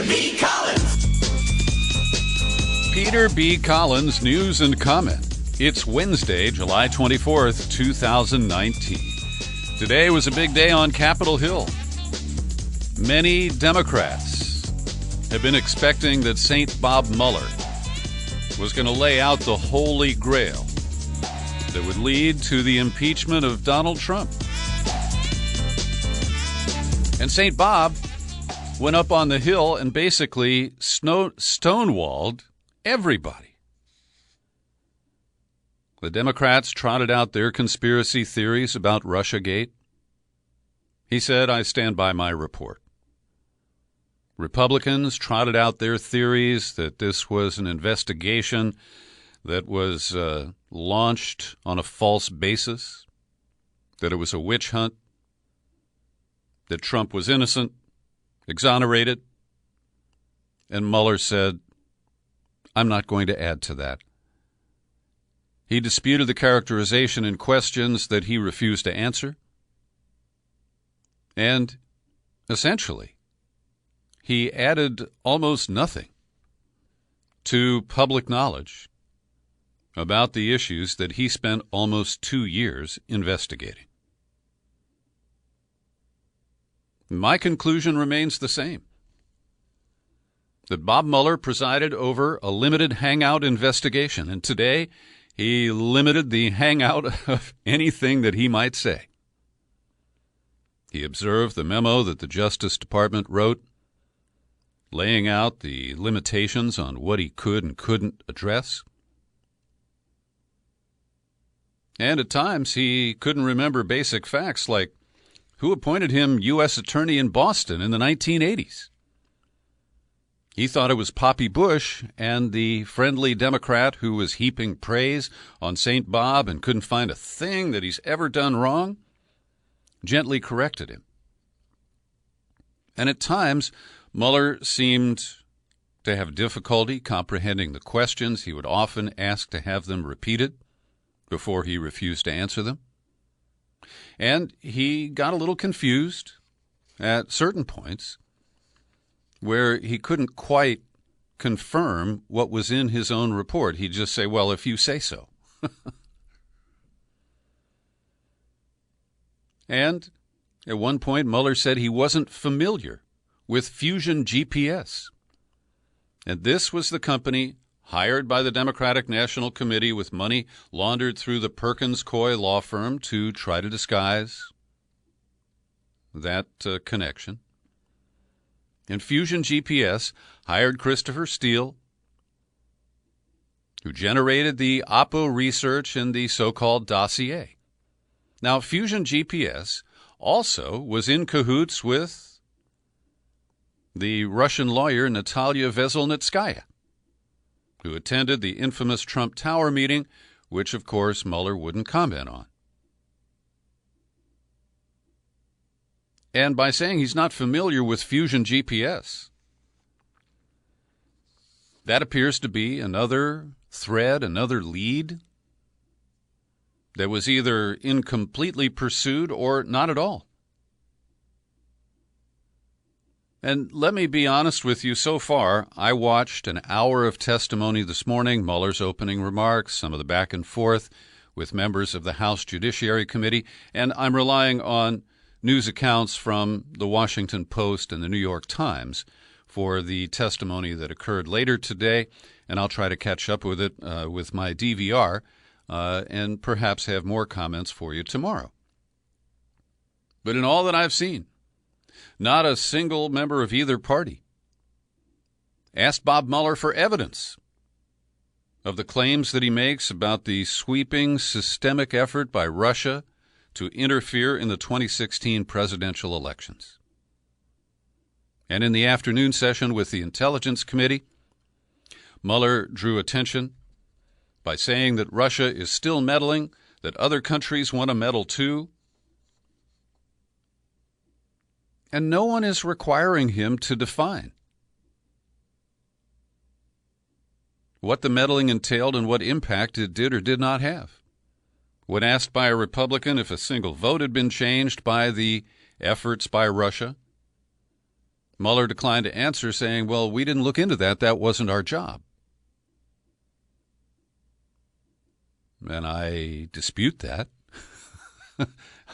B. Collins. Peter B. Collins, news and comment. It's Wednesday, July 24th, 2019. Today was a big day on Capitol Hill. Many Democrats have been expecting that St. Bob Mueller was going to lay out the holy grail that would lead to the impeachment of Donald Trump. And St. Bob went up on the Hill and basically stonewalled everybody. The Democrats trotted out their conspiracy theories about Russiagate. He said, "I stand by my report." Republicans trotted out their theories that this was an investigation that was launched on a false basis, that it was a witch hunt, that Trump was innocent, exonerated. And Mueller said, "I'm not going to add to that." He disputed the characterization in questions that he refused to answer. And essentially, he added almost nothing to public knowledge about the issues that he spent almost 2 years investigating. My conclusion remains the same, that Bob Mueller presided over a limited hangout investigation, and today he limited the hangout of anything that he might say. He observed the memo that the Justice Department wrote, laying out the limitations on what he could and couldn't address. And at times he couldn't remember basic facts like who appointed him U.S. Attorney in Boston in the 1980s. He thought it was Poppy Bush, and the friendly Democrat who was heaping praise on St. Bob and couldn't find a thing that he's ever done wrong gently corrected him. And at times, Mueller seemed to have difficulty comprehending the questions. He would often ask to have them repeated before he refused to answer them. And he got a little confused at certain points where he couldn't quite confirm what was in his own report. He'd just say, "Well, if you say so." And at one point, Mueller said he wasn't familiar with Fusion GPS. And this was the company hired by the Democratic National Committee with money laundered through the Perkins Coie law firm to try to disguise that connection. And Fusion GPS hired Christopher Steele, who generated the Oppo research in the so-called dossier. Now, Fusion GPS also was in cahoots with the Russian lawyer Natalia Veselnitskaya, who attended the infamous Trump Tower meeting, which, of course, Mueller wouldn't comment on. And by saying he's not familiar with Fusion GPS, that appears to be another thread, another lead that was either incompletely pursued or not at all. And let me be honest with you, so far, I watched an hour of testimony this morning, Mueller's opening remarks, some of the back and forth with members of the House Judiciary Committee, and I'm relying on news accounts from the Washington Post and the New York Times for the testimony that occurred later today, and I'll try to catch up with it with my DVR and perhaps have more comments for you tomorrow. But in all that I've seen, not a single member of either party asked Bob Mueller for evidence of the claims that he makes about the sweeping systemic effort by Russia to interfere in the 2016 presidential elections. And in the afternoon session with the Intelligence Committee, Mueller drew attention by saying that Russia is still meddling, that other countries want to meddle too. And no one is requiring him to define what the meddling entailed and what impact it did or did not have. When asked by a Republican if a single vote had been changed by the efforts by Russia, Mueller declined to answer, saying, well, we didn't look into that. That wasn't our job. And I dispute that.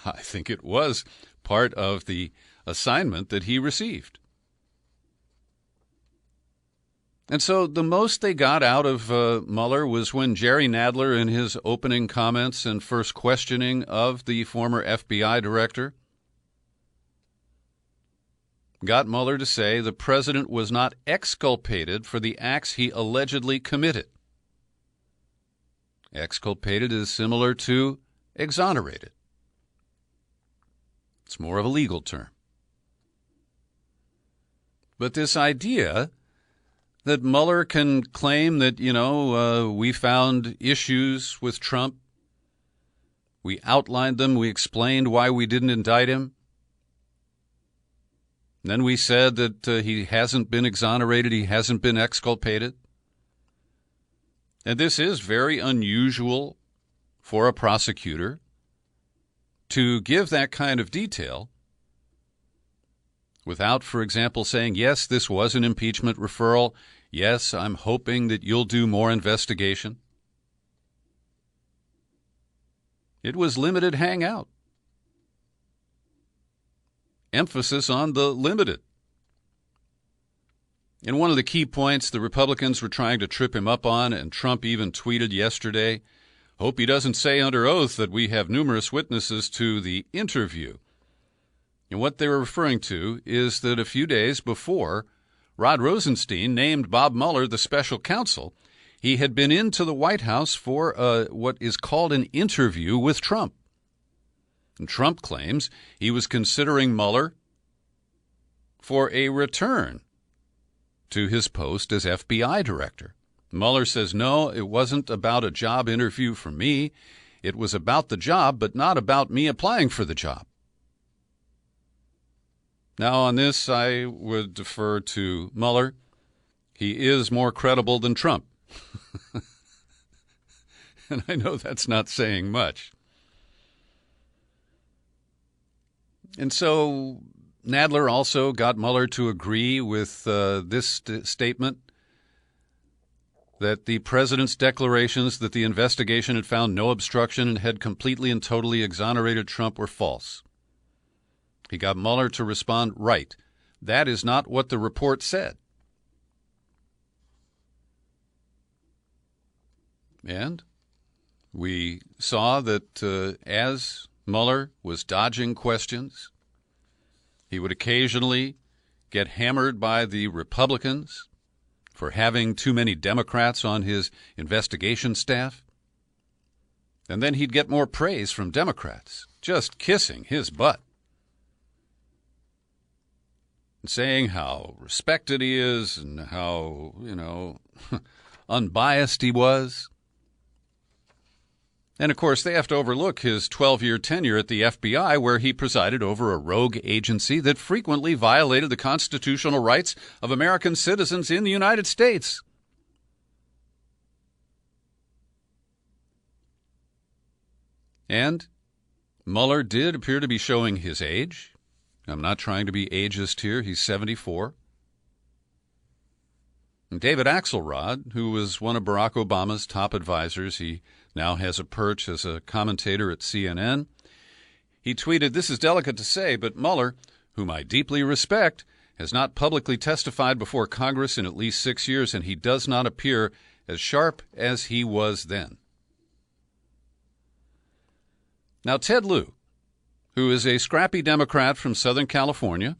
I think it was part of the assignment that he received. And so the most they got out of Mueller was when Jerry Nadler, in his opening comments and first questioning of the former FBI director, got Mueller to say the president was not exculpated for the acts he allegedly committed. Exculpated is similar to exonerated. It's more of a legal term. But this idea that Mueller can claim that, we found issues with Trump, we outlined them, we explained why we didn't indict him, then we said that he hasn't been exonerated, he hasn't been exculpated. And this is very unusual for a prosecutor to give that kind of detail without, for example, saying, yes, this was an impeachment referral. Yes, I'm hoping that you'll do more investigation. It was limited hangout. Emphasis on the limited. And one of the key points the Republicans were trying to trip him up on, and Trump even tweeted yesterday, hope he doesn't say under oath that we have numerous witnesses to the interview. And what they were referring to is that a few days before Rod Rosenstein named Bob Mueller the special counsel, he had been into the White House for what is called an interview with Trump. And Trump claims he was considering Mueller for a return to his post as FBI director. Mueller says, no, it wasn't about a job interview for me. It was about the job, but not about me applying for the job. Now, on this, I would defer to Mueller. He is more credible than Trump. And I know that's not saying much. And so Nadler also got Mueller to agree with this statement that the president's declarations that the investigation had found no obstruction and had completely and totally exonerated Trump were false. He got Mueller to respond, right, that is not what the report said. And we saw that as Mueller was dodging questions, he would occasionally get hammered by the Republicans for having too many Democrats on his investigation staff. And then he'd get more praise from Democrats, just kissing his butt, and saying how respected he is and how, unbiased he was. And, of course, they have to overlook his 12-year tenure at the FBI, where he presided over a rogue agency that frequently violated the constitutional rights of American citizens in the United States. And Mueller did appear to be showing his age. I'm not trying to be ageist here. He's 74. And David Axelrod, who was one of Barack Obama's top advisors, he now has a perch as a commentator at CNN. He tweeted, "This is delicate to say, but Mueller, whom I deeply respect, has not publicly testified before Congress in at least 6 years, and he does not appear as sharp as he was then." Now, Ted Lieu, who is a scrappy Democrat from Southern California,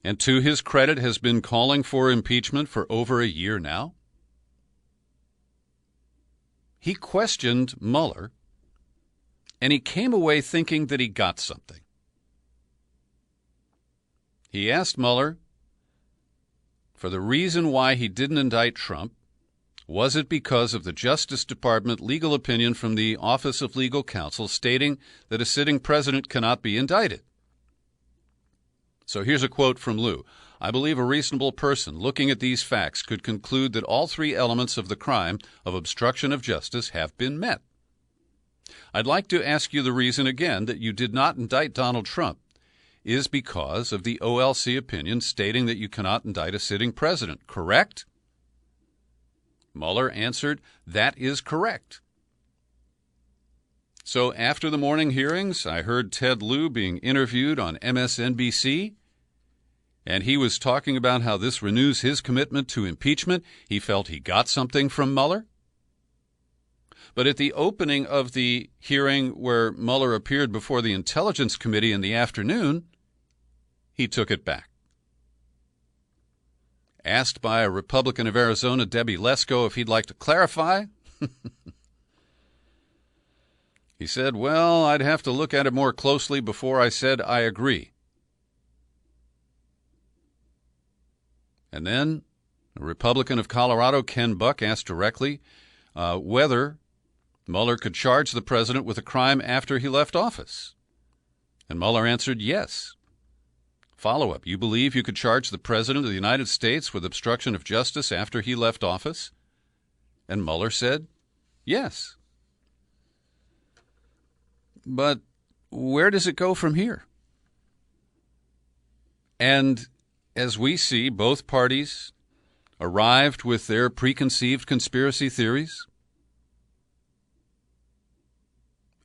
and to his credit has been calling for impeachment for over a year now, he questioned Mueller, and he came away thinking that he got something. He asked Mueller for the reason why he didn't indict Trump. Was it because of the Justice Department legal opinion from the Office of Legal Counsel stating that a sitting president cannot be indicted? So here's a quote from Lieu. "I believe a reasonable person looking at these facts could conclude that all three elements of the crime of obstruction of justice have been met. I'd like to ask you the reason again that you did not indict Donald Trump. is because of the OLC opinion stating that you cannot indict a sitting president, correct? Mueller answered, that is correct. So after the morning hearings, I heard Ted Lieu being interviewed on MSNBC, and he was talking about how this renews his commitment to impeachment. He felt he got something from Mueller. But at the opening of the hearing where Mueller appeared before the Intelligence Committee in the afternoon, he took it back. Asked by a Republican of Arizona, Debbie Lesko, if he'd like to clarify, he said, well, I'd have to look at it more closely before I said I agree. And then a Republican of Colorado, Ken Buck, asked directly whether Mueller could charge the president with a crime after he left office. And Mueller answered yes. Follow-up, you believe you could charge the president of the United States with obstruction of justice after he left office? And Mueller said yes. But where does it go from here? And as we see, both parties arrived with their preconceived conspiracy theories.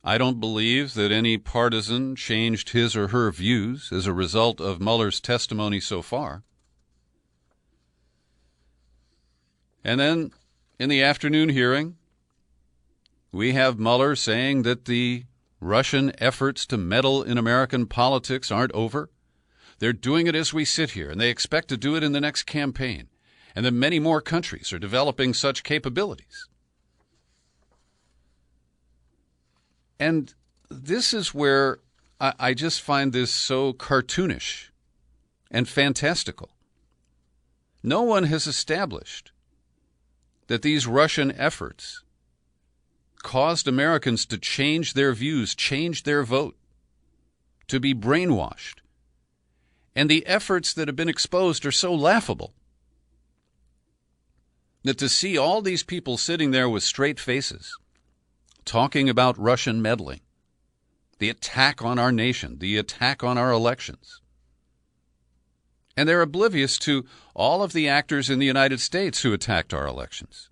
I don't believe that any partisan changed his or her views as a result of Mueller's testimony so far. And then in the afternoon hearing, we have Mueller saying that the Russian efforts to meddle in American politics aren't over. They're doing it as we sit here, and they expect to do it in the next campaign, and that many more countries are developing such capabilities. And this is where I just find this so cartoonish and fantastical. No one has established that these Russian efforts caused Americans to change their views, change their vote, to be brainwashed. And the efforts that have been exposed are so laughable that to see all these people sitting there with straight faces, talking about Russian meddling, the attack on our nation, the attack on our elections. And they're oblivious to all of the actors in the United States who attacked our elections.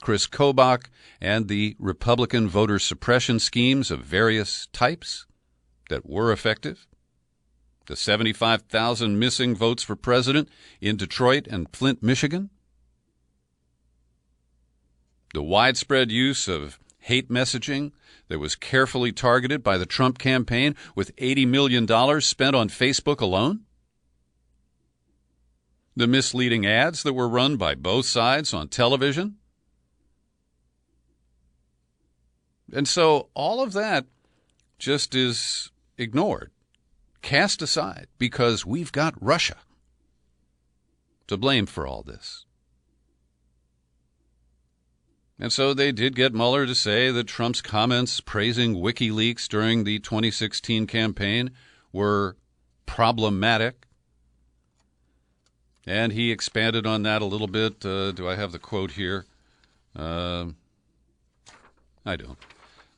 Chris Kobach and the Republican voter suppression schemes of various types that were effective. The 75,000 missing votes for president in Detroit and Flint, Michigan. The widespread use of hate messaging that was carefully targeted by the Trump campaign with $80 million spent on Facebook alone. The misleading ads that were run by both sides on television. And so all of that just is ignored, cast aside, because we've got Russia to blame for all this. And so they did get Mueller to say that Trump's comments praising WikiLeaks during the 2016 campaign were problematic. And he expanded on that a little bit. Do I have the quote here? I don't.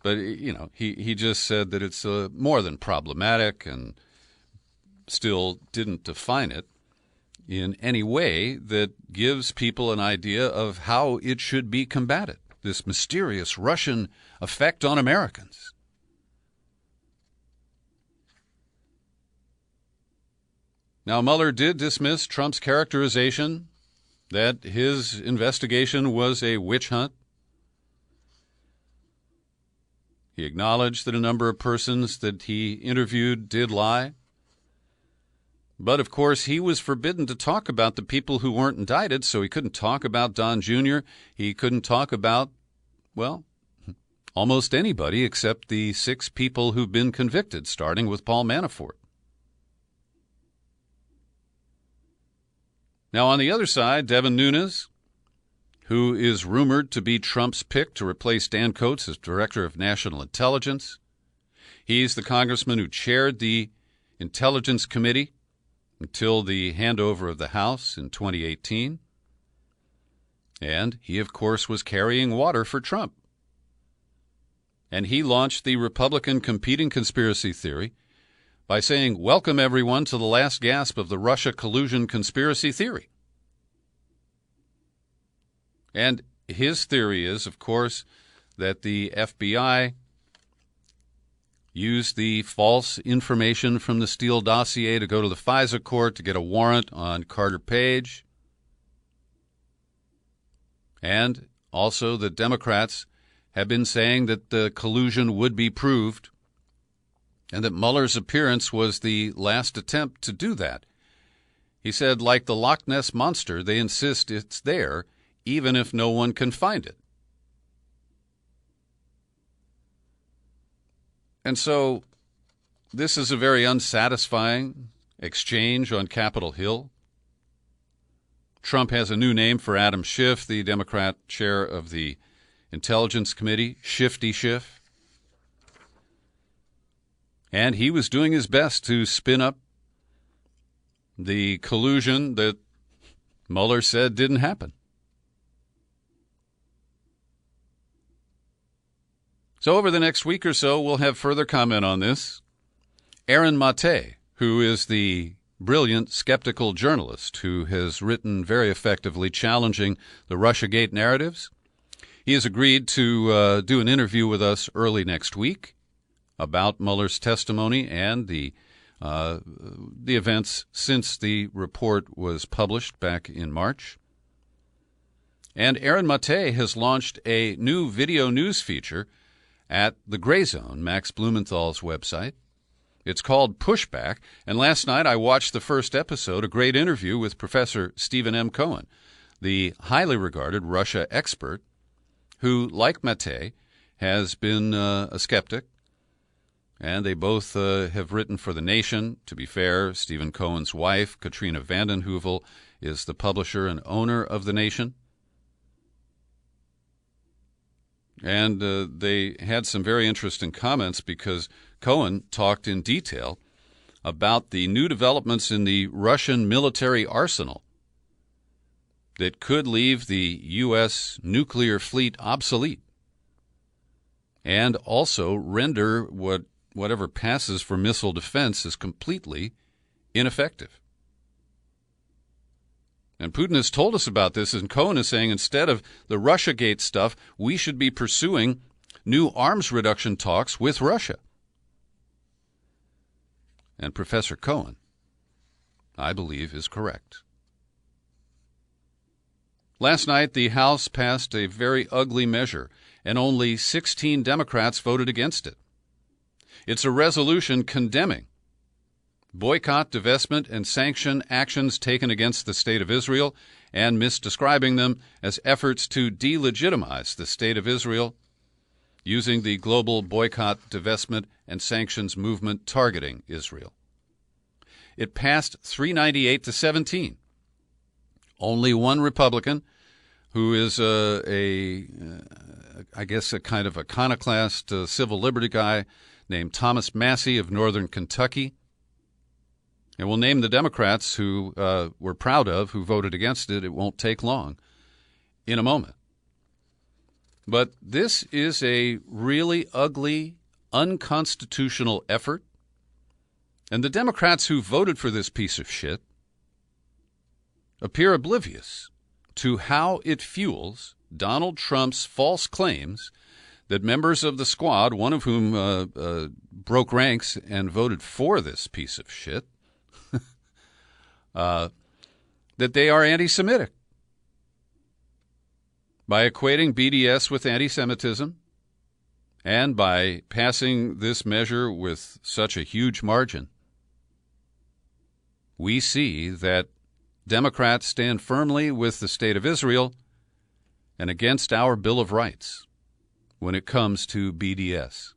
But, you know, he just said that it's more than problematic and still didn't define it in any way that gives people an idea of how it should be combated, this mysterious Russian effect on Americans. Now, Mueller did dismiss Trump's characterization that his investigation was a witch hunt. He acknowledged that a number of persons that he interviewed did lie. But, of course, he was forbidden to talk about the people who weren't indicted, so he couldn't talk about Don Jr. He couldn't talk about, well, almost anybody except the 6 people who've been convicted, starting with Paul Manafort. Now, on the other side, Devin Nunes, who is rumored to be Trump's pick to replace Dan Coats as Director of National Intelligence. He's the congressman who chaired the Intelligence Committee until the handover of the House in 2018. And he, of course, was carrying water for Trump. And he launched the Republican competing conspiracy theory by saying, "Welcome everyone to the last gasp of the Russia collusion conspiracy theory." And his theory is, of course, that the FBI used the false information from the Steele dossier to go to the FISA court to get a warrant on Carter Page. And also the Democrats have been saying that the collusion would be proved and that Mueller's appearance was the last attempt to do that. He said, like the Loch Ness Monster, they insist it's there even if no one can find it. And so this is a very unsatisfying exchange on Capitol Hill. Trump has a new name for Adam Schiff, the Democrat chair of the Intelligence Committee, Shifty Schiff. And he was doing his best to spin up the collusion that Mueller said didn't happen. So over the next week or so, we'll have further comment on this. Aaron Mate, who is the brilliant skeptical journalist who has written very effectively challenging the Russiagate narratives, he has agreed to do an interview with us early next week about Mueller's testimony and the events since the report was published back in March. And Aaron Mate has launched a new video news feature at the Gray Zone, Max Blumenthal's website. It's called Pushback, and last night I watched the first episode, a great interview with Professor Stephen M. Cohen, the highly regarded Russia expert who, like Mate, has been a skeptic, and they both have written for The Nation. To be fair, Stephen Cohen's wife, Katrina vanden Heuvel, is the publisher and owner of The Nation. And they had some very interesting comments because Cohen talked in detail about the new developments in the Russian military arsenal that could leave the U.S. nuclear fleet obsolete and also render whatever passes for missile defense is completely ineffective. And Putin has told us about this, and Cohen is saying instead of the Russiagate stuff, we should be pursuing new arms reduction talks with Russia. And Professor Cohen, I believe, is correct. Last night, the House passed a very ugly measure, and only 16 Democrats voted against it. It's a resolution condemning boycott, divestment, and sanction actions taken against the State of Israel and misdescribing them as efforts to delegitimize the State of Israel using the global boycott, divestment, and sanctions movement targeting Israel. It passed 398 to 17. Only one Republican, who is I guess a kind of iconoclast civil liberty guy named Thomas Massey of Northern Kentucky. And we'll name the Democrats who we're proud of, who voted against it. It won't take long in a moment. But this is a really ugly, unconstitutional effort. And the Democrats who voted for this piece of shit appear oblivious to how it fuels Donald Trump's false claims that members of the squad, one of whom broke ranks and voted for this piece of shit, that they are anti-Semitic by equating BDS with anti-Semitism and by passing this measure with such a huge margin. We see that Democrats stand firmly with the State of Israel and against our Bill of Rights when it comes to BDS.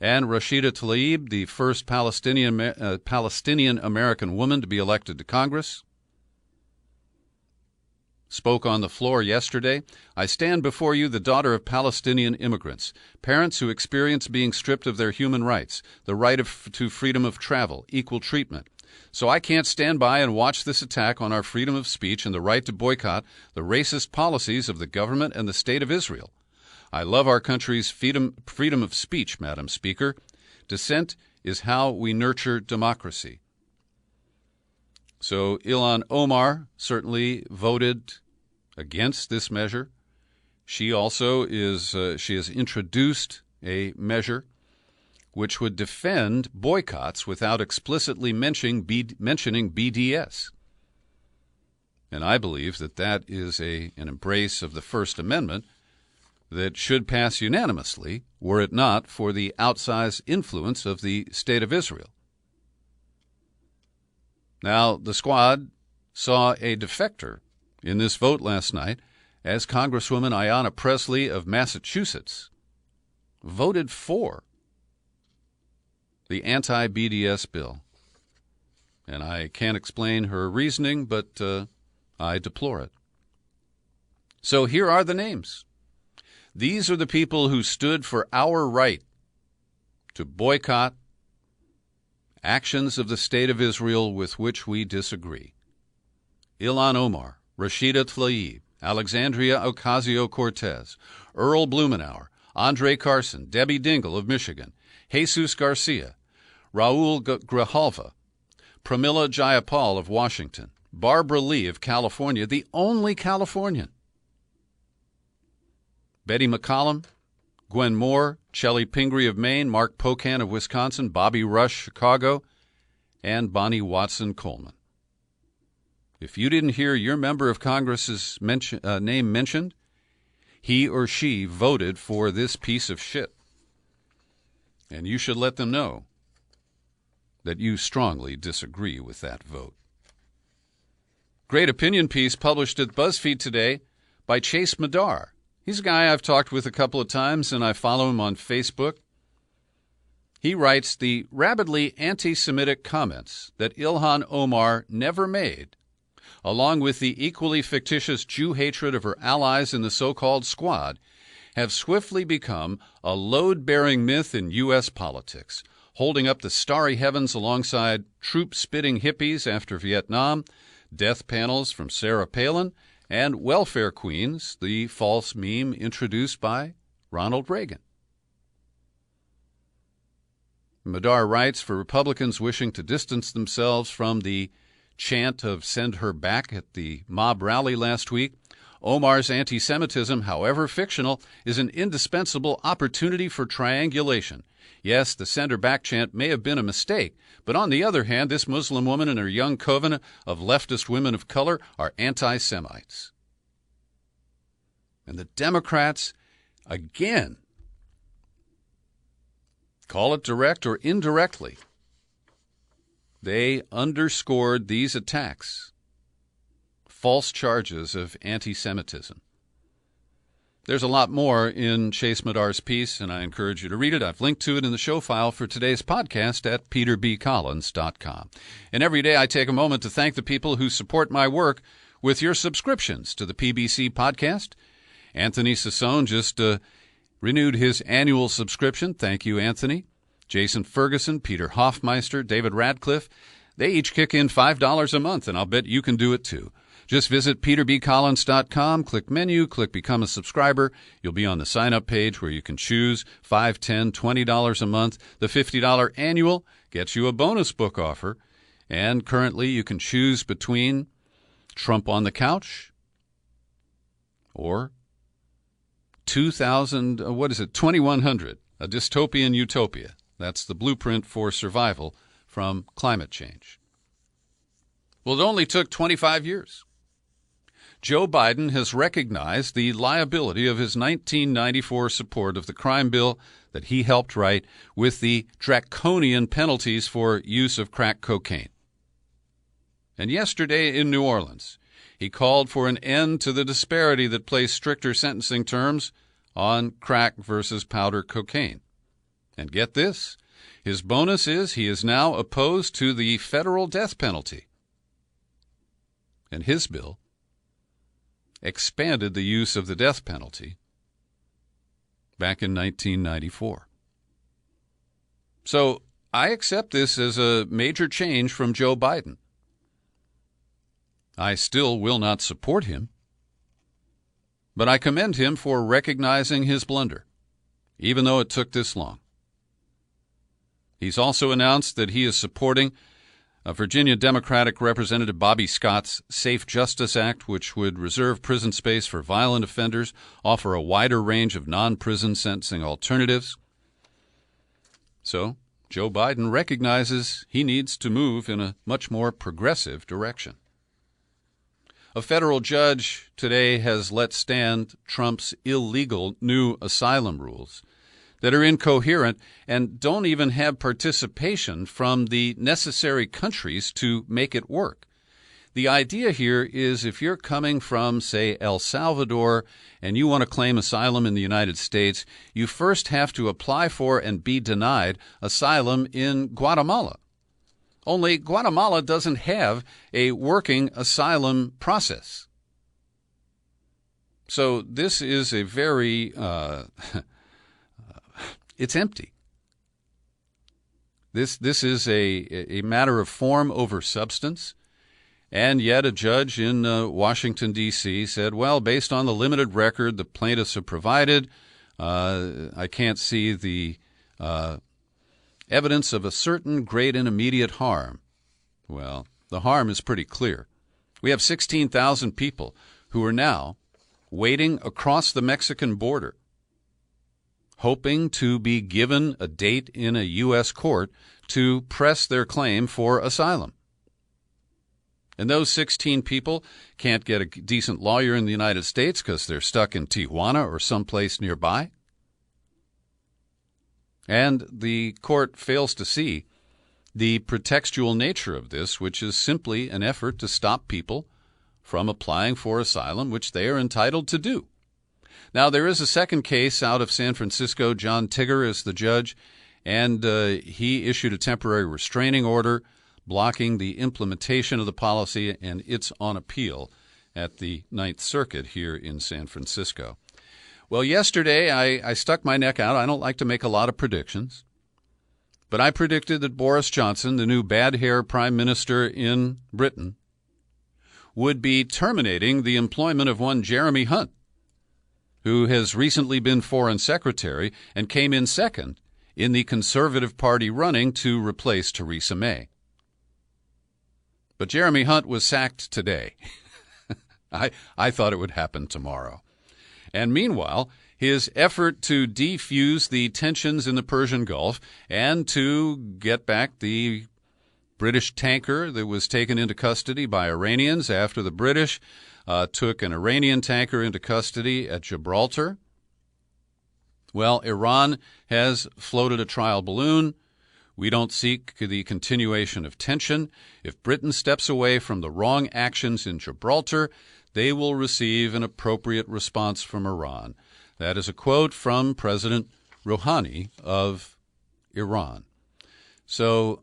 And Rashida Tlaib, the first Palestinian-American woman to be elected to Congress, spoke on the floor yesterday. I stand before you, the daughter of Palestinian immigrants, parents who experience being stripped of their human rights, the right to freedom of travel, equal treatment. So I can't stand by and watch this attack on our freedom of speech and the right to boycott the racist policies of the government and the State of Israel. I love our country's freedom of speech, Madam Speaker. Dissent is how we nurture democracy. So Ilhan Omar certainly voted against this measure. She also she has introduced a measure which would defend boycotts without explicitly mentioning BDS. And I believe that is an embrace of the First Amendment that should pass unanimously were it not for the outsized influence of the State of Israel. Now, the squad saw a defector in this vote last night as Congresswoman Ayanna Pressley of Massachusetts voted for the anti-BDS bill. And I can't explain her reasoning, but I deplore it. So here are the names. These are the people who stood for our right to boycott actions of the State of Israel with which we disagree. Ilhan Omar, Rashida Tlaib, Alexandria Ocasio-Cortez, Earl Blumenauer, Andre Carson, Debbie Dingell of Michigan, Jesus Garcia, Raul Grijalva, Pramila Jayapal of Washington, Barbara Lee of California, the only Californian, Betty McCollum, Gwen Moore, Shelley Pingree of Maine, Mark Pocan of Wisconsin, Bobby Rush, Chicago, and Bonnie Watson Coleman. If you didn't hear your member of Congress's name mentioned, he or she voted for this piece of shit. And you should let them know that you strongly disagree with that vote. Great opinion piece published at BuzzFeed today by Chase Madar. He's a guy I've talked with a couple of times, and I follow him on Facebook. He writes, the rabidly anti-Semitic comments that Ilhan Omar never made, along with the equally fictitious Jew hatred of her allies in the so-called squad, have swiftly become a load-bearing myth in U.S. politics, holding up the starry heavens alongside troop-spitting hippies after Vietnam, death panels from Sarah Palin, and welfare queens, the false meme introduced by Ronald Reagan. Madar writes, for Republicans wishing to distance themselves from the chant of send her back at the mob rally last week, Omar's anti-Semitism, however fictional, is an indispensable opportunity for triangulation. Yes, the send her back chant may have been a mistake, but on the other hand, this Muslim woman and her young coven of leftist women of color are anti-Semites. And the Democrats, again, call it direct or indirectly, they underscored these attacks, false charges of anti-Semitism. There's a lot more in Chase Madar's piece, and I encourage you to read it. I've linked to it in the show file for today's podcast at peterbcollins.com. And every day I take a moment to thank the people who support my work with your subscriptions to the PBC podcast. Anthony Sassone just renewed his annual subscription. Thank you, Anthony. Jason Ferguson, Peter Hoffmeister, David Radcliffe, they each kick in $5 a month, and I'll bet you can do it too. Just visit peterbcollins.com, click menu, click Become a Subscriber. You'll be on the sign-up page where you can choose $5, $10, $20 a month. The $50 annual gets you a bonus book offer. And currently you can choose between Trump on the Couch or 2100, A Dystopian Utopia. That's the blueprint for survival from climate change. Well, it only took 25 years. Joe Biden has recognized the liability of his 1994 support of the crime bill that he helped write with the draconian penalties for use of crack cocaine. And yesterday in New Orleans, he called for an end to the disparity that placed stricter sentencing terms on crack versus powder cocaine. And get this, his bonus is he is now opposed to the federal death penalty. And his bill expanded the use of the death penalty back in 1994. So I accept this as a major change from Joe Biden. I still will not support him, but I commend him for recognizing his blunder, even though it took this long. He's also announced that he is supporting Virginia Democratic Representative Bobby Scott's Safe Justice Act, which would reserve prison space for violent offenders, offer a wider range of non-prison sentencing alternatives. So Joe Biden recognizes he needs to move in a much more progressive direction. A federal judge today has let stand Trump's illegal new asylum rules that are incoherent and don't even have participation from the necessary countries to make it work. The idea here is if you're coming from, say, El Salvador and you want to claim asylum in the United States, you first have to apply for and be denied asylum in Guatemala. Only Guatemala doesn't have a working asylum process. So this is a very it's empty. This is a matter of form over substance, and yet a judge in Washington, D.C. said, well, based on the limited record the plaintiffs have provided, I can't see the evidence of a certain great and immediate harm. Well, the harm is pretty clear. We have 16,000 people who are now waiting across the Mexican border, hoping to be given a date in a U.S. court to press their claim for asylum. And those 16 people can't get a decent lawyer in the United States because they're stuck in Tijuana or someplace nearby. And the court fails to see the pretextual nature of this, which is simply an effort to stop people from applying for asylum, which they are entitled to do. Now, there is a second case out of San Francisco. John Tigger is the judge, and he issued a temporary restraining order blocking the implementation of the policy, and it's on appeal at the Ninth Circuit here in San Francisco. Well, yesterday I stuck my neck out. I don't like to make a lot of predictions, but I predicted that Boris Johnson, the new bad hair prime minister in Britain, would be terminating the employment of one Jeremy Hunt, who has recently been foreign secretary and came in second in the Conservative Party running to replace Theresa May. But Jeremy Hunt was sacked today. I thought it would happen tomorrow. And meanwhile, his effort to defuse the tensions in the Persian Gulf and to get back the British tanker that was taken into custody by Iranians after the British took an Iranian tanker into custody at Gibraltar. Well, Iran has floated a trial balloon. We don't seek the continuation of tension. If Britain steps away from the wrong actions in Gibraltar, they will receive an appropriate response from Iran. That is a quote from President Rouhani of Iran. So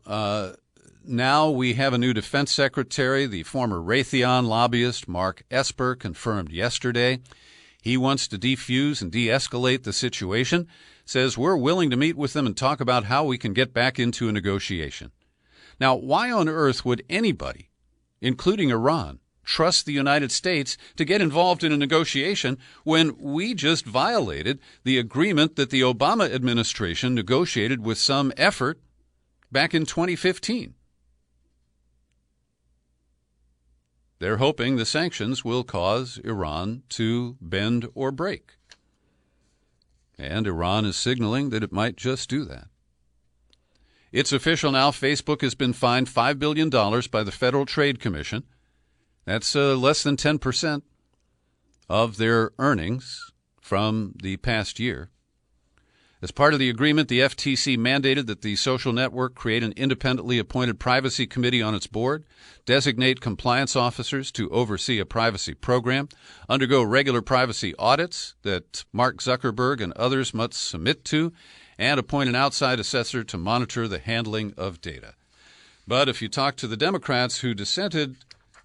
now we have a new defense secretary. The former Raytheon lobbyist Mark Esper confirmed yesterday he wants to defuse and de-escalate the situation, says we're willing to meet with them and talk about how we can get back into a negotiation. Now, why on earth would anybody, including Iran, trust the United States to get involved in a negotiation when we just violated the agreement that the Obama administration negotiated with some effort back in 2015? They're hoping the sanctions will cause Iran to bend or break. And Iran is signaling that it might just do that. It's official now. Facebook has been fined $5 billion by the Federal Trade Commission. That's less than 10% of their earnings from the past year. As part of the agreement, the FTC mandated that the social network create an independently appointed privacy committee on its board, designate compliance officers to oversee a privacy program, undergo regular privacy audits that Mark Zuckerberg and others must submit to, and appoint an outside assessor to monitor the handling of data. But if you talk to the Democrats who dissented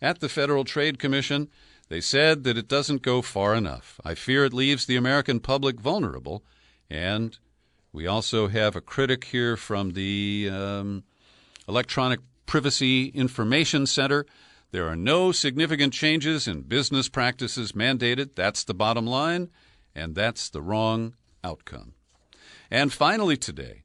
at the Federal Trade Commission, they said that it doesn't go far enough. I fear it leaves the American public vulnerable. And we also have a critic here from the Electronic Privacy Information Center. There are no significant changes in business practices mandated. That's the bottom line, and that's the wrong outcome. And finally today,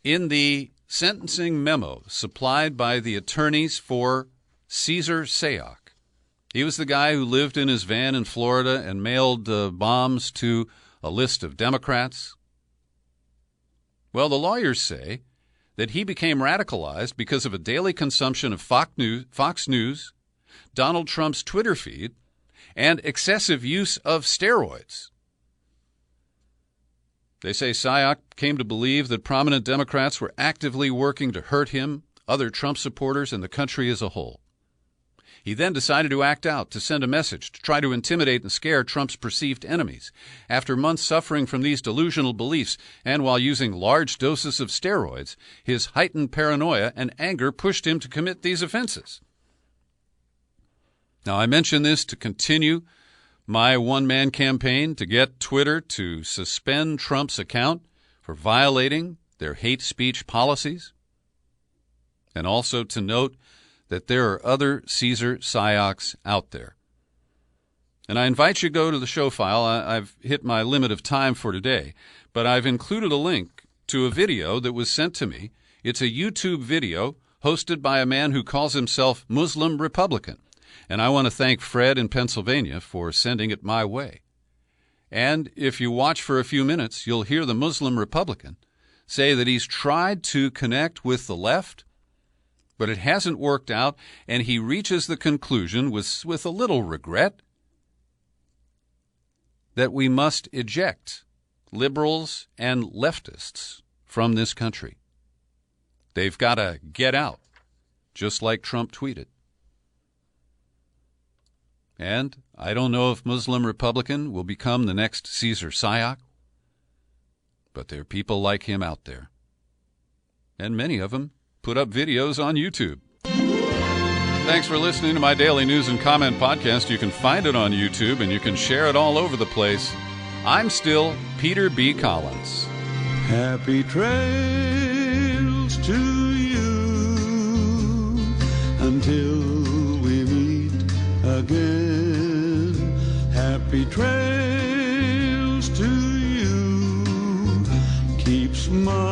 in the sentencing memo supplied by the attorneys for Caesar Sayoc. He was the guy who lived in his van in Florida and mailed bombs to a list of Democrats. Well, the lawyers say that he became radicalized because of a daily consumption of Fox News, Donald Trump's Twitter feed, and excessive use of steroids. They say Sayoc came to believe that prominent Democrats were actively working to hurt him, other Trump supporters, and the country as a whole. He then decided to act out, to send a message, to try to intimidate and scare Trump's perceived enemies. After months suffering from these delusional beliefs, and while using large doses of steroids, his heightened paranoia and anger pushed him to commit these offenses. Now, I mention this to continue my one-man campaign to get Twitter to suspend Trump's account for violating their hate speech policies, and also to note that there are other Caesar Sayocs out there. And I invite you to go to the show file. I've hit my limit of time for today, but I've included a link to a video that was sent to me. It's a YouTube video hosted by a man who calls himself Muslim Republican, and I want to thank Fred in Pennsylvania for sending it my way. And if you watch for a few minutes, you'll hear the Muslim Republican say that he's tried to connect with the left, but it hasn't worked out, and he reaches the conclusion, with a little regret, that we must eject liberals and leftists from this country. They've got to get out, just like Trump tweeted. And I don't know if Muslim Republican will become the next Caesar Sayoc, but there are people like him out there, and many of them put up videos on YouTube. Thanks for listening to my daily news and comment podcast. You can find it on YouTube, and you can share it all over the place. I'm still Peter B. Collins. Happy trails to you until we meet again. Happy trails to you. Keep smiling.